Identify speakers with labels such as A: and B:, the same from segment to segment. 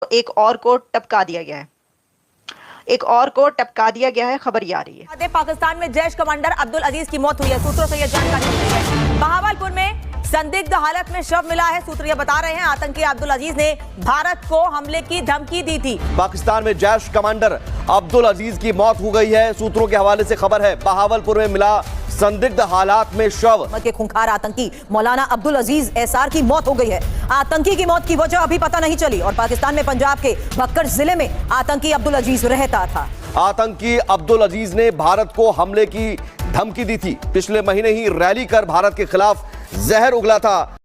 A: एक और को टपका दिया गया है, एक और को टपका दिया गया है, खबर ये आ रही है।
B: पाकिस्तान में जैश कमांडर अब्दुल अजीज की मौत हुई है, सूत्रों से यह जानकारी मिल रही है। बहावलपुर में संदिग्ध हालत में शव मिला है। सूत्र ये बता रहे हैं आतंकी अब्दुल अजीज ने भारत को हमले की धमकी दी थी।
C: पाकिस्तान में जैश कमांडर अब्दुल अजीज की मौत हो गई है। सूत्रों के हवाले से खबर है, बहावलपुर में मिला संदिग्ध हालात में शव।
B: के खूंखार आतंकी मौलाना अब्दुल अजीज एसार की मौत हो गई है। आतंकी की मौत की वजह अभी पता नहीं चली और पाकिस्तान में पंजाब के भक्कर जिले में आतंकी अब्दुल अजीज रहता था।
C: आतंकी अब्दुल अजीज ने भारत को हमले की धमकी दी थी। पिछले महीने ही रैली कर भारत के खिलाफ जहर उगला था।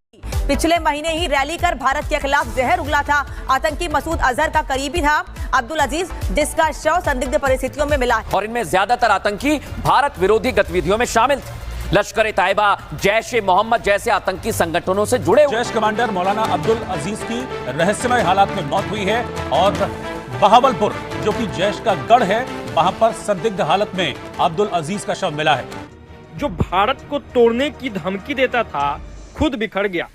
B: पिछले महीने ही रैली कर भारत के खिलाफ जहर उगला था। आतंकी मसूद अजहर का करीबी था अब्दुल अजीज, जिसका शव संदिग्ध परिस्थितियों में मिला है।
D: और इनमें ज्यादातर आतंकी भारत विरोधी गतिविधियों में शामिल थे। लश्कर ए तैयबा, जैश ए मोहम्मद जैसे आतंकी संगठनों से जुड़े हुए।
E: जैश कमांडर मौलाना अब्दुल अजीज की रहस्यमय हालात में मौत हुई है और बहावलपुर जो कि जैश का गढ़ है, वहां पर संदिग्ध हालत में अब्दुल अजीज का शव मिला है।
F: जो भारत को तोड़ने की धमकी देता था, खुद बिखर गया।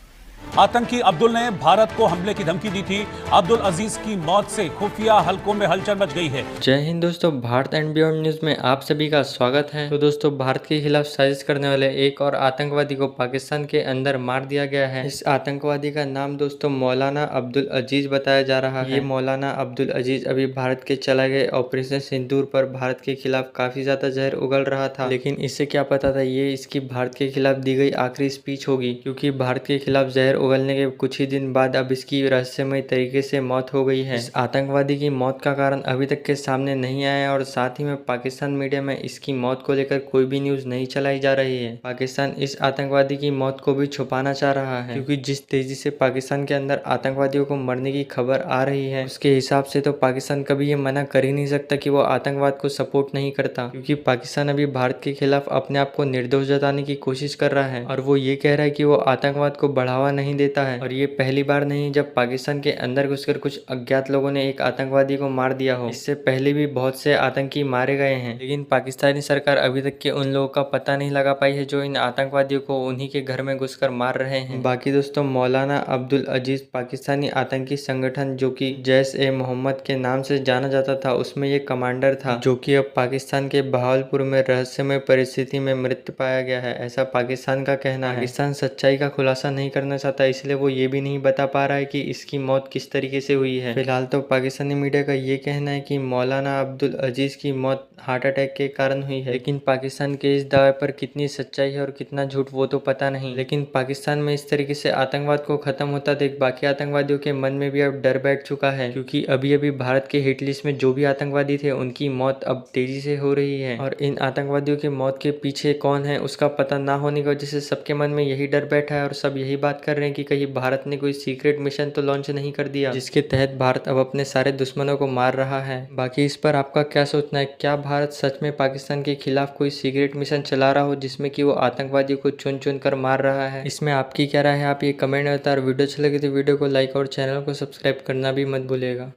E: आतंकी अब्दुल ने भारत को हमले की धमकी दी थी। अब्दुल अजीज की मौत से खुफिया हलकों में हलचल मच गई है।
G: जय हिंद दोस्तों, भारत एंड बियॉन्ड न्यूज में आप सभी का स्वागत है। तो दोस्तों, भारत के खिलाफ साजिश करने वाले एक और आतंकवादी को पाकिस्तान के अंदर मार दिया गया है। इस आतंकवादी का नाम दोस्तों मौलाना अब्दुल अजीज बताया जा रहा है। ये मौलाना अब्दुल अजीज अभी भारत के चला गए ऑपरेशन सिंदूर पर भारत के खिलाफ काफी ज्यादा जहर उगल रहा था, लेकिन इससे क्या पता था ये इसकी भारत के खिलाफ दी गई आखिरी स्पीच होगी, क्योंकि भारत के खिलाफ जहर उगलने के कुछ ही दिन बाद अब इसकी रहस्यमय तरीके से मौत हो गई है। इस आतंकवादी की मौत का कारण अभी तक के सामने नहीं आया और साथ ही में पाकिस्तान मीडिया में इसकी मौत को लेकर कोई भी न्यूज नहीं चलाई जा रही है। पाकिस्तान इस आतंकवादी की मौत को भी छुपाना चाह रहा है, क्योंकि जिस तेजी से पाकिस्तान के अंदर आतंकवादियों को मरने की खबर आ रही है, उसके हिसाब से तो पाकिस्तान कभी ये मना कर ही नहीं सकता कि वो आतंकवाद को सपोर्ट नहीं करता, क्योंकि पाकिस्तान अभी भारत के खिलाफ अपने आप को निर्दोष जताने की कोशिश कर रहा है और वो ये कह रहा है कि वो आतंकवाद को बढ़ावा नहीं देता है। और ये पहली बार नहीं जब पाकिस्तान के अंदर घुसकर कुछ अज्ञात लोगों ने एक आतंकवादी को मार दिया हो। इससे पहले भी बहुत से आतंकी मारे गए हैं, लेकिन पाकिस्तानी सरकार अभी तक के उन लोगों का पता नहीं लगा पाई है जो इन आतंकवादियों को उन्हीं के घर में घुसकर मार रहे हैं। बाकी दोस्तों, मौलाना अब्दुल अजीज पाकिस्तानी आतंकी संगठन जो कि जैश ए मोहम्मद के नाम से जाना जाता था, उसमें ये कमांडर था, जो कि अब पाकिस्तान के बहावलपुर में रहस्यमय परिस्थिति में मृत्यु पाया गया है, ऐसा पाकिस्तान का कहना है। पाकिस्तान सच्चाई का खुलासा नहीं करना चाहता, इसलिए वो ये भी नहीं बता पा रहा है कि इसकी मौत किस तरीके से हुई है। फिलहाल तो पाकिस्तानी मीडिया का ये कहना है कि मौलाना अब्दुल अजीज की मौत हार्ट अटैक के कारण हुई है, लेकिन पाकिस्तान के इस दावे पर कितनी सच्चाई है और कितना झूठ वो तो पता नहीं। लेकिन पाकिस्तान में इस तरीके से आतंकवाद को खत्म होता देख बाकी आतंकवादियों के मन में भी अब डर बैठ चुका है, क्योंकि अभी अभी भारत के हिट लिस्ट में जो भी आतंकवादी थे उनकी मौत अब तेजी से हो रही है और इन आतंकवादियों की मौत के पीछे कौन है उसका पता ना होने की वजह से सबके मन में यही डर बैठा है और सब यही बात कर रहे हैं कि कहीं भारत ने कोई सीक्रेट मिशन तो लॉन्च नहीं कर दिया जिसके तहत भारत अब अपने सारे दुश्मनों को मार रहा है। बाकी इस पर आपका क्या सोचना है? क्या भारत सच में पाकिस्तान के खिलाफ कोई सीक्रेट मिशन चला रहा हो जिसमें कि वो आतंकवादियों को चुन चुन कर मार रहा है? इसमें आपकी क्या राय है? आप ये कमेंट में बताएं। वीडियो अच्छी लगी तो वीडियो को लाइक और चैनल को सब्सक्राइब करना भी मत भूलिएगा।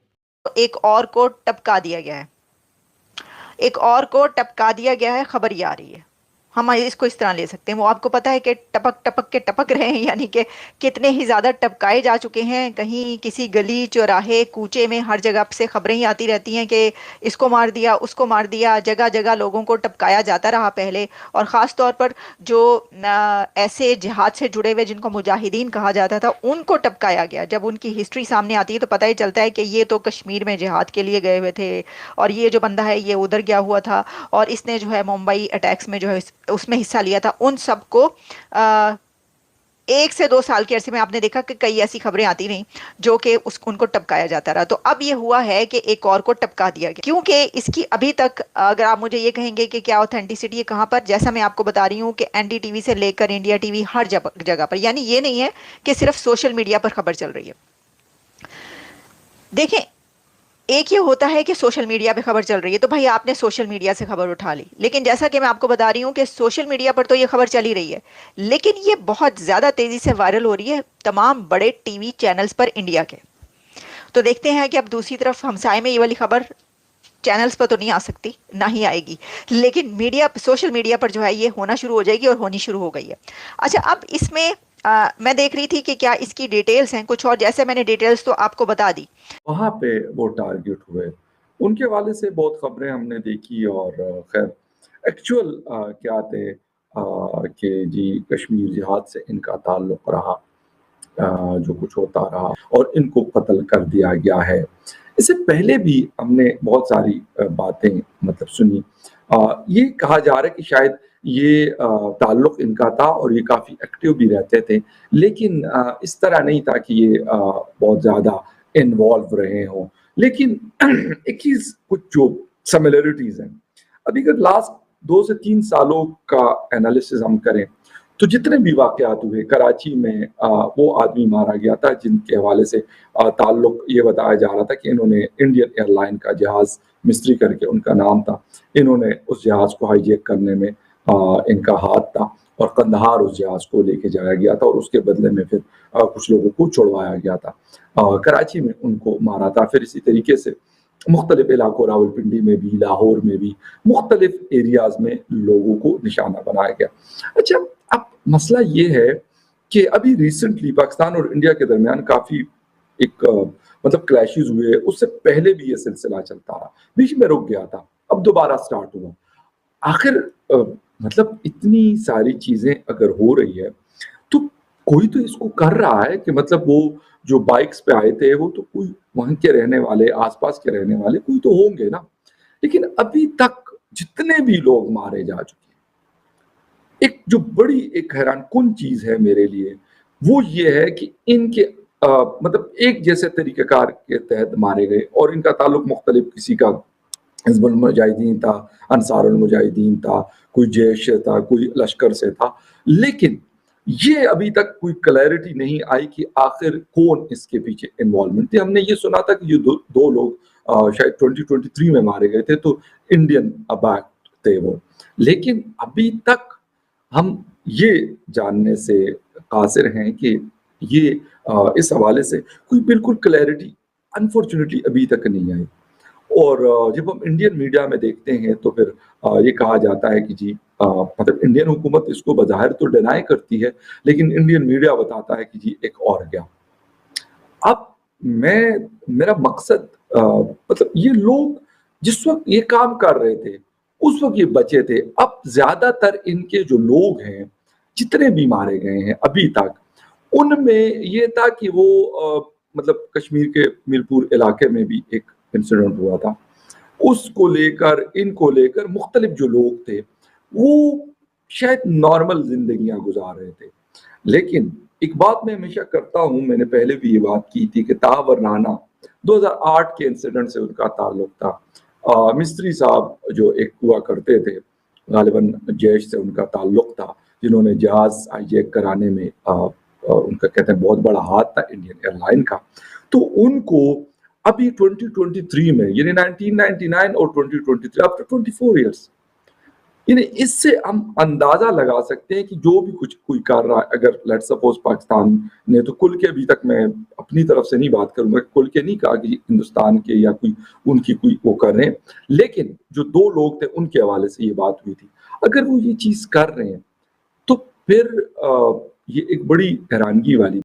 A: एक और को टपका दिया गया है, एक और को टपका दिया गया है, खबर ये आ रही है। हम इसको इस तरह ले सकते हैं, वो आपको पता है कि टपक टपक के टपक रहे हैं, यानी कि कितने ही ज़्यादा टपकाए जा चुके हैं। कहीं किसी गली चौराहे कूचे में हर जगह से खबरें ही आती रहती हैं कि इसको मार दिया, उसको मार दिया। जगह जगह लोगों को टपकाया जाता रहा पहले, और ख़ास तौर पर जो ऐसे जिहाद से जुड़े हुए जिनको मुजाहिदीन कहा जाता था उनको टपकाया गया। जब उनकी हिस्ट्री सामने आती है तो पता ही चलता है कि ये तो कश्मीर में जिहाद के लिए गए हुए थे और ये जो बंदा है ये उधर गया हुआ था और इसने जो है मुंबई अटैक्स में जो है उसमें हिस्सा लिया था। उन सबको 1 से 2 साल के अरसे में आपने देखा कि कई ऐसी खबरें आती रहीं जो कि उनको टपकाया जाता रहा। तो अब ये हुआ है कि एक और को टपका दिया गया, क्योंकि इसकी अभी तक, अगर आप मुझे ये कहेंगे कि क्या ऑथेंटिसिटी है कहाँ पर, जैसा मैं आपको बता रही हूँ कि एनडीटीवी से लेकर इंडिया टीवी हर जगह पर, यानी ये नहीं है कि सिर्फ सोशल मीडिया पर खबर चल रही है। देखें, एक ये होता है कि सोशल मीडिया पे खबर चल रही है तो भाई आपने सोशल मीडिया से खबर उठा ली, लेकिन जैसा कि मैं आपको बता रही हूँ कि सोशल मीडिया पर तो ये खबर चली रही है, लेकिन ये बहुत ज़्यादा तेज़ी से वायरल हो रही है तमाम बड़े टीवी चैनल्स पर इंडिया के। तो देखते हैं कि अब दूसरी तरफ हमसाए में ये वाली खबर चैनल्स पर तो नहीं आ सकती, ना ही आएगी, लेकिन मीडिया, सोशल मीडिया पर जो है ये होना शुरू हो जाएगी और होनी शुरू हो गई है। अच्छा, अब इसमें मैं देख रही थी कि क्या इसकी डिटेल्स हैं कुछ, और जैसे मैंने डिटेल्स तो आपको बता दी।
H: वहाँ पे वो टारगेट हुए, उनके वाले से बहुत खबरें हमने देखी और खैर एक्चुअल क्या थे कि जी कश्मीर जिहाद से इनका ताल्लुक रहा, जो कुछ होता रहा और इनको कत्ल कर दिया गया है। इससे पहले भी हमने बहुत सारी बातें मतलब सुनी। ये कहा जा रहा है कि शायद ये ताल्लुक इनका था और ये काफ़ी एक्टिव भी रहते थे, लेकिन इस तरह नहीं था कि ये बहुत ज़्यादा इन्वॉल्व रहे हों। लेकिन एक चीज़ कुछ जो सिमिलरिटीज़ हैं, अभी अगर लास्ट 2 से 3 सालों का एनालिसिस हम करें तो जितने भी वाक़यात हुए कराची में, वो आदमी मारा गया था जिनके हवाले से ताल्लुक ये बताया जा रहा था कि इन्होंने इंडियन एयरलाइन का जहाज़ मिस्ट्री करके उनका नाम था, इन्होंने उस जहाज़ को हाईजैक करने में इनका हाथ था और कंदहार उस जहाज़ को लेके जाया गया था और उसके बदले में फिर कुछ लोगों को छुड़वाया गया था। कराची में उनको मारा था। फिर इसी तरीके से मुख्तलिफ इलाकों, रावलपिंडी में भी, लाहौर में भी, मुख्तलिफ एरियाज़ में लोगों को निशाना बनाया गया। अच्छा, अब मसला ये है कि अभी रिसेंटली पाकिस्तान और इंडिया के दरमियान काफ़ी एक मतलब क्लैशेस हुए। उससे पहले भी ये सिलसिला चलता रहा, बीच में रुक गया था, अब दोबारा स्टार्ट हुआ। आखिर मतलब इतनी सारी चीज़ें अगर हो रही है तो कोई तो इसको कर रहा है कि मतलब वो जो बाइक्स पे आए थे वो तो कोई वहाँ के रहने वाले, आसपास के रहने वाले कोई तो होंगे ना। लेकिन अभी तक जितने भी लोग मारे जा चुके हैं, एक जो बड़ी एक हैरानकुन चीज़ है मेरे लिए वो ये है कि इनके मतलब एक जैसे तरीक़ेकार के तहत मारे गए और इनका ताल्लुक मुख्तलिफ, किसी का हिज़्बुल मुजाहिदीन था, अंसारुल मुजाहिदीन था, कोई जैश से था, कोई लश्कर से था। लेकिन ये अभी तक कोई क्लैरिटी नहीं आई कि आखिर कौन इसके पीछे इन्वॉल्वमेंट थे। हमने ये सुना था कि ये दो लोग शायद 2023 में मारे गए थे, तो इंडियन बैक थे वो। लेकिन अभी तक हम ये जानने से कासिर हैं कि ये इस हवाले से कोई बिल्कुल क्लैरिटी अनफॉर्चुनेटली अभी तक नहीं आई। और जब हम इंडियन मीडिया में देखते हैं तो फिर ये कहा जाता है कि जी मतलब इंडियन हुकूमत इसको बज़ाहिर तो डिनाई करती है, लेकिन इंडियन मीडिया बताता है कि जी एक और गया। अब मेरा मकसद मतलब ये लोग जिस वक्त ये काम कर रहे थे उस वक्त ये बचे थे। अब ज्यादातर इनके जो लोग हैं जितने भी मारे गए हैं अभी तक, उनमें ये था कि वो मतलब कश्मीर के मीरपुर इलाके में भी एक इंसिडेंट हुआ था, उसको लेकर इनको लेकर मुख्तलिफ जो लोग थे वो शायद नॉर्मल जिंदगियां गुजार रहे थे। लेकिन एक बात मैं हमेशा करता हूं, मैंने पहले भी ये बात की थी कि तावर राना 2008 के इंसिडेंट से उनका ताल्लुक था। मिस्त्री साहब जो एक हुआ करते थे, गालिबन जैश से उनका ताल्लुक था, जिन्होंने जहाज हाईजैक कराने में उनका कहते हैं बहुत बड़ा हाथ था इंडियन एयरलाइन का। तो उनको अभी 2023 में यानी 1999 और 2023 आफ्टर 24 इयर्स, यानी इससे हम अंदाजा लगा सकते हैं कि जो भी कुछ कोई कर रहा है, अगर लेट्स सपोज पाकिस्तान ने तो कुल के, अभी तक मैं अपनी तरफ से नहीं बात करूंगा, कुल के नहीं कहा कि हिंदुस्तान के या कोई उनकी कोई वो कर रहे हैं, लेकिन जो 2 लोग थे उनके हवाले से ये बात हुई थी, अगर वो ये चीज कर रहे हैं तो फिर ये एक बड़ी हैरानगी वाली